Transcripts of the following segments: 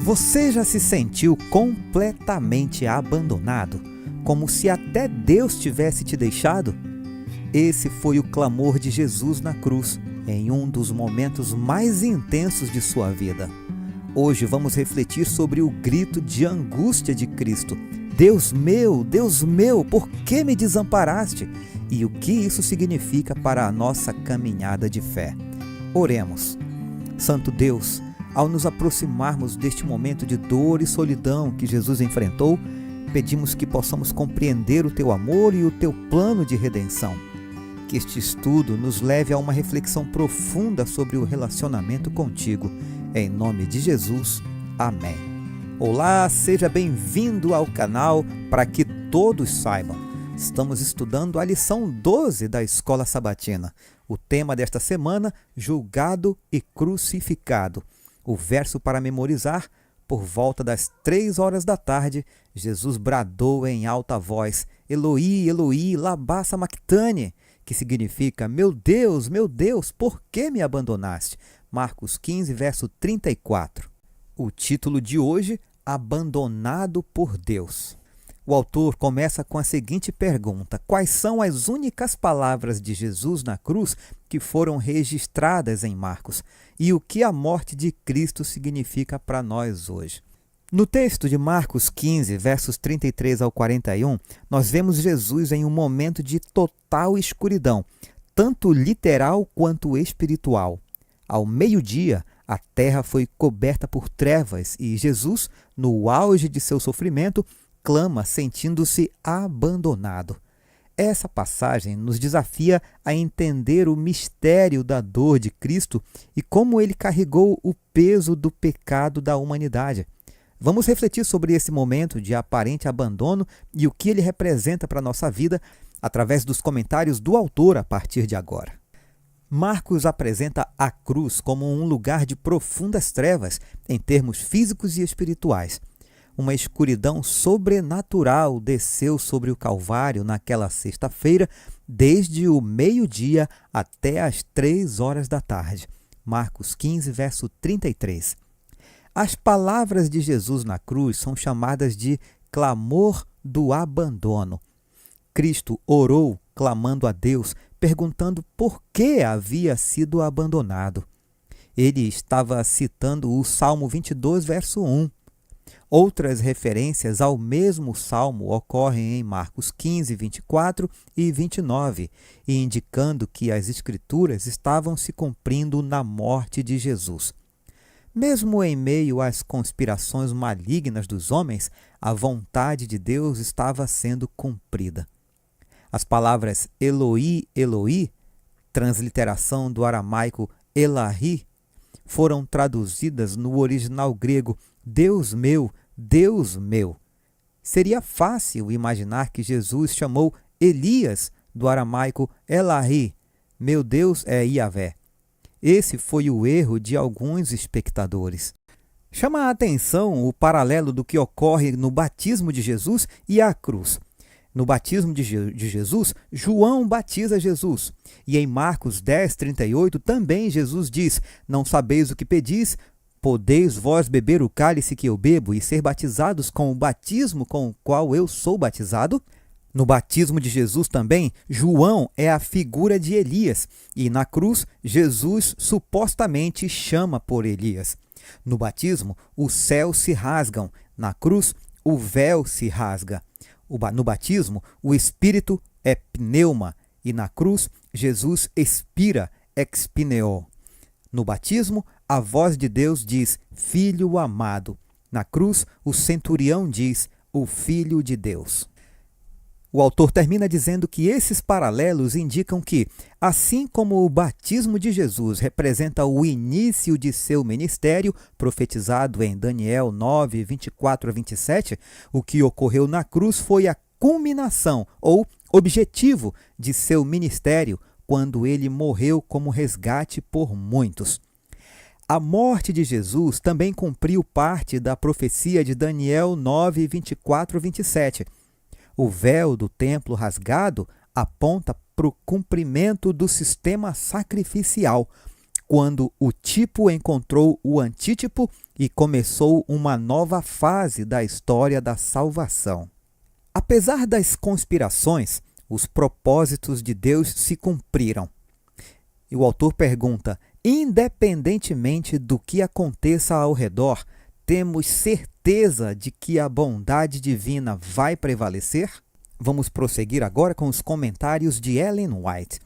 Você já se sentiu completamente abandonado, como se até Deus tivesse te deixado? Esse foi o clamor de Jesus na cruz, em um dos momentos mais intensos de sua vida. Hoje vamos refletir sobre o grito de angústia de Cristo. Deus meu, por que me desamparaste? E o que isso significa para a nossa caminhada de fé. Oremos. Santo Deus, ao nos aproximarmos deste momento de dor e solidão que Jesus enfrentou, pedimos que possamos compreender o Teu amor e o Teu plano de redenção. Que este estudo nos leve a uma reflexão profunda sobre o relacionamento contigo. Em nome de Jesus, amém. Olá, seja bem-vindo ao canal Para Que Todos Saibam. Estamos estudando a lição 12 da Escola Sabatina. O tema desta semana, julgado e crucificado. O verso para memorizar: por volta das 3 horas da tarde, Jesus bradou em alta voz: Eloi, Eloi, lama sabachthani, que significa: meu Deus, por que me abandonaste? Marcos 15, verso 34. O título de hoje: Abandonado por Deus. O autor começa com a seguinte pergunta: quais são as únicas palavras de Jesus na cruz que foram registradas em Marcos? E o que a morte de Cristo significa para nós hoje? No texto de Marcos 15, versos 33 ao 41, nós vemos Jesus em um momento de total escuridão, tanto literal quanto espiritual. Ao meio-dia, a terra foi coberta por trevas e Jesus, no auge de seu sofrimento, clama sentindo-se abandonado. Essa passagem nos desafia a entender o mistério da dor de Cristo e como ele carregou o peso do pecado da humanidade. Vamos refletir sobre esse momento de aparente abandono e o que ele representa para a nossa vida através dos comentários do autor a partir de agora. Marcos apresenta a cruz como um lugar de profundas trevas em termos físicos e espirituais. Uma escuridão sobrenatural desceu sobre o Calvário naquela sexta-feira, desde o meio-dia até as 3 horas da tarde. Marcos 15, verso 33. As palavras de Jesus na cruz são chamadas de clamor do abandono. Cristo orou clamando a Deus, perguntando por que havia sido abandonado. Ele estava citando o Salmo 22, verso 1. Outras referências ao mesmo salmo ocorrem em Marcos 15, 24 e 29, indicando que as Escrituras estavam se cumprindo na morte de Jesus. Mesmo em meio às conspirações malignas dos homens, a vontade de Deus estava sendo cumprida. As palavras Eloi, Eloi, transliteração do aramaico Elahi, foram traduzidas no original grego Deus meu, Deus meu. Seria fácil imaginar que Jesus chamou Elias do aramaico Elahi, meu Deus é Yahvé. Esse foi o erro de alguns espectadores. Chama a atenção o paralelo do que ocorre no batismo de Jesus e a cruz. No batismo de Jesus, João batiza Jesus. E em Marcos 10, 38, também Jesus diz: não sabeis o que pedis, podeis vós beber o cálice que eu bebo e ser batizados com o batismo com o qual eu sou batizado? No batismo de Jesus também, João é a figura de Elias, e na cruz, Jesus supostamente chama por Elias. No batismo, os céus se rasgam, na cruz, o véu se rasga. No batismo, o Espírito é pneuma, e na cruz, Jesus expira, expineo. No batismo, a voz de Deus diz: Filho amado. Na cruz, o centurião diz: o Filho de Deus. O autor termina dizendo que esses paralelos indicam que, assim como o batismo de Jesus representa o início de seu ministério, profetizado em Daniel 9, 24 a 27, o que ocorreu na cruz foi a culminação ou objetivo de seu ministério, quando ele morreu como resgate por muitos. A morte de Jesus também cumpriu parte da profecia de Daniel 9, 24 a 27. O véu do templo rasgado aponta para o cumprimento do sistema sacrificial, quando o tipo encontrou o antítipo e começou uma nova fase da história da salvação. Apesar das conspirações, os propósitos de Deus se cumpriram. E o autor pergunta: independentemente do que aconteça ao redor, temos certeza de que a bondade divina vai prevalecer? Vamos prosseguir agora com os comentários de Ellen White.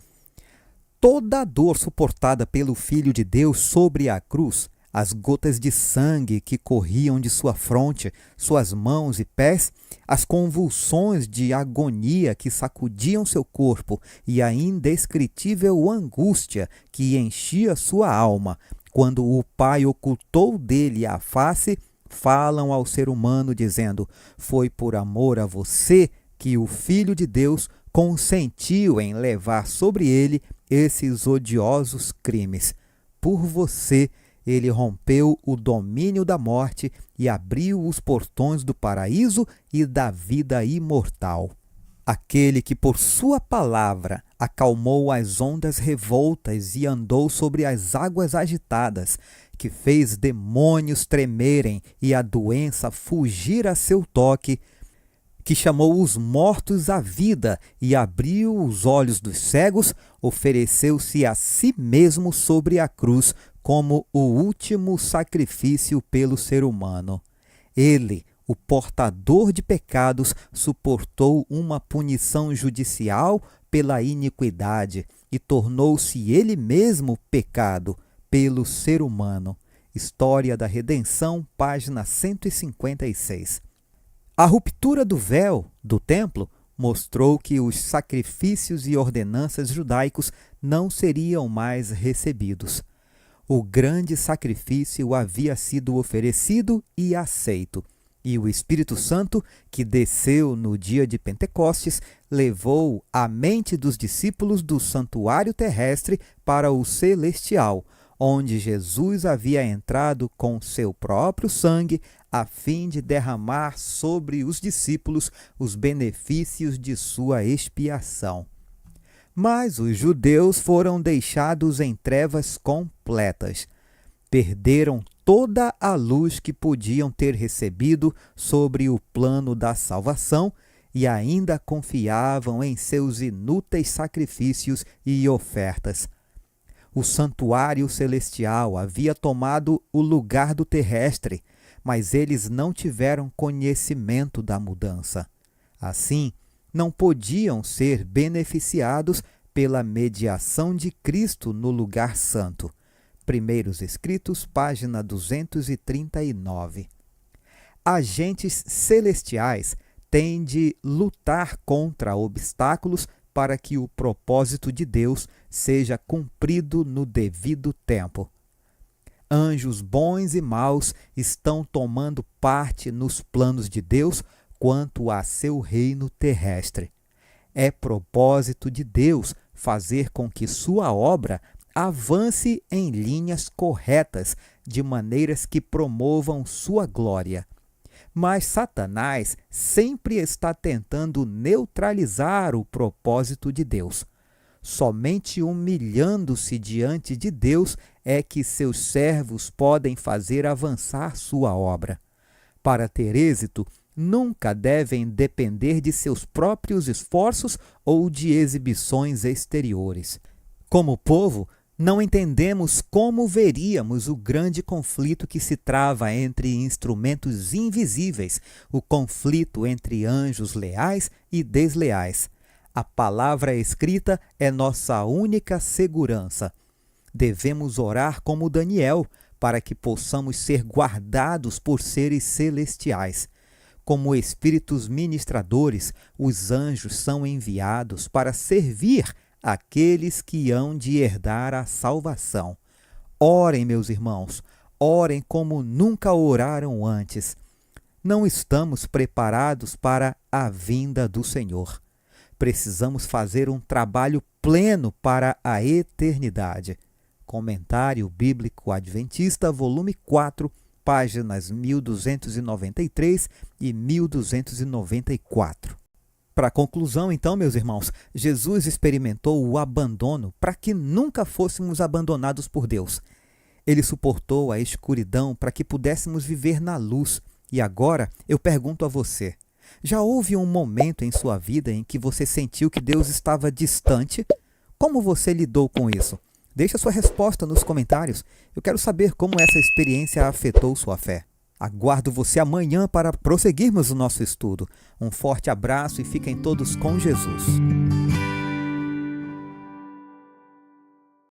Toda a dor suportada pelo Filho de Deus sobre a cruz, as gotas de sangue que corriam de sua fronte, suas mãos e pés, as convulsões de agonia que sacudiam seu corpo e a indescritível angústia que enchia sua alma, quando o Pai ocultou dele a face, falam ao ser humano dizendo: foi por amor a você que o Filho de Deus consentiu em levar sobre ele esses odiosos crimes. Por você, ele rompeu o domínio da morte e abriu os portões do paraíso e da vida imortal. Aquele que por sua palavra acalmou as ondas revoltas e andou sobre as águas agitadas, que fez demônios tremerem e a doença fugir a seu toque, que chamou os mortos à vida e abriu os olhos dos cegos, ofereceu-se a si mesmo sobre a cruz como o último sacrifício pelo ser humano. Ele, o portador de pecados, suportou uma punição judicial pela iniquidade e tornou-se ele mesmo pecado pelo ser humano. História da Redenção, página 156. A ruptura do véu do templo mostrou que os sacrifícios e ordenanças judaicos não seriam mais recebidos. O grande sacrifício havia sido oferecido e aceito, e o Espírito Santo, que desceu no dia de Pentecostes, levou a mente dos discípulos do santuário terrestre para o celestial, onde Jesus havia entrado com seu próprio sangue, a fim de derramar sobre os discípulos os benefícios de sua expiação. Mas os judeus foram deixados em trevas completas. Perderam toda a luz que podiam ter recebido sobre o plano da salvação e ainda confiavam em seus inúteis sacrifícios e ofertas. O santuário celestial havia tomado o lugar do terrestre, mas eles não tiveram conhecimento da mudança. Assim, não podiam ser beneficiados pela mediação de Cristo no lugar santo. Primeiros Escritos, página 239. Agentes celestiais têm de lutar contra obstáculos para que o propósito de Deus seja cumprido no devido tempo. Anjos bons e maus estão tomando parte nos planos de Deus quanto a seu reino terrestre. É propósito de Deus fazer com que sua obra avance em linhas corretas, de maneiras que promovam sua glória. Mas Satanás sempre está tentando neutralizar o propósito de Deus. Somente humilhando-se diante de Deus é que seus servos podem fazer avançar sua obra. Para ter êxito, nunca devem depender de seus próprios esforços ou de exibições exteriores. Como povo, não entendemos como veríamos o grande conflito que se trava entre instrumentos invisíveis, o conflito entre anjos leais e desleais. A palavra escrita é nossa única segurança. Devemos orar como Daniel, para que possamos ser guardados por seres celestiais. Como espíritos ministradores, os anjos são enviados para servir aqueles que hão de herdar a salvação. Orem, meus irmãos, orem como nunca oraram antes. Não estamos preparados para a vinda do Senhor. Precisamos fazer um trabalho pleno para a eternidade. Comentário Bíblico Adventista, volume 4, páginas 1293 e 1294. Para conclusão, então, meus irmãos, Jesus experimentou o abandono para que nunca fôssemos abandonados por Deus. Ele suportou a escuridão para que pudéssemos viver na luz. E agora eu pergunto a você: já houve um momento em sua vida em que você sentiu que Deus estava distante? Como você lidou com isso? Deixe a sua resposta nos comentários. Eu quero saber como essa experiência afetou sua fé. Aguardo você amanhã para prosseguirmos o nosso estudo. Um forte abraço e fiquem todos com Jesus.